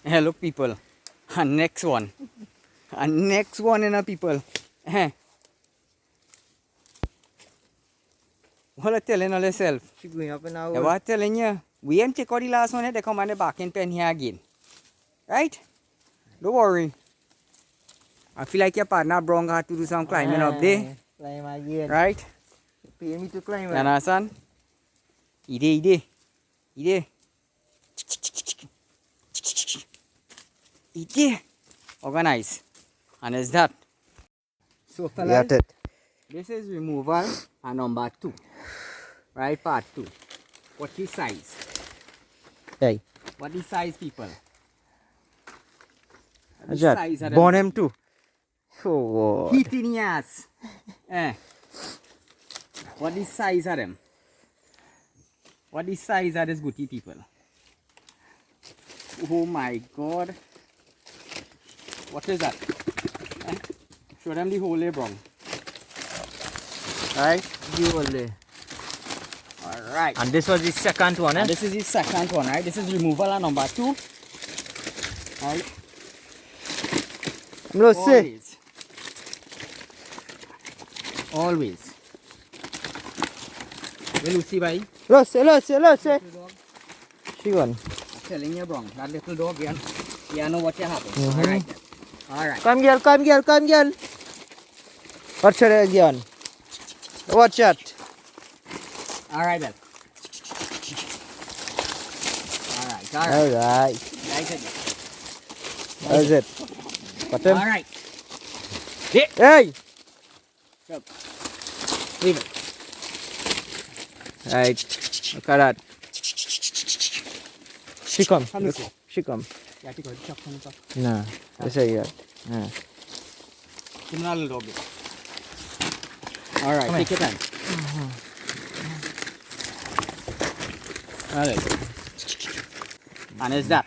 Hello, people. And next one. And next one in a people. What are you telling all yourself? She going up in our Yeah, what telling you? We ain't take out the last one, they come on the back and pen here again. Right? Don't worry. I feel like your partner Brown got to do some climbing up there. Climb again. Right? Pay me to climb. You understand? Ide. Organize. And it's that. So fellas, this is removal and number 2. Right, part 2. What is size? Hey. What is size, people? Ajat, born him too. Oh, Heat in your ass. What is size of them? What is size of this goatee, people? Oh my God. What is that? Show them the whole brown. Right? the whole day. Alright. And this was the second one, And this is the second one, right? This is removal and number 2. Right? No, say. Always. Will you see, bhai? Let's say. She won. I'm telling you, Bron, that little dog, you know what happened. Alright then. Alright. Come, girl. Watch her again. Watch out. Alright then. Alright. Alright. Right again. That's it. Cut him. Alright. Hey! Stop. Leave it. Right. Look at that. She come. Come this way. She come. Yeah, take it. Chop, chop. Nah. This is it. Nah. Give me a little dog. Alright, take your time. Alright. And it's that.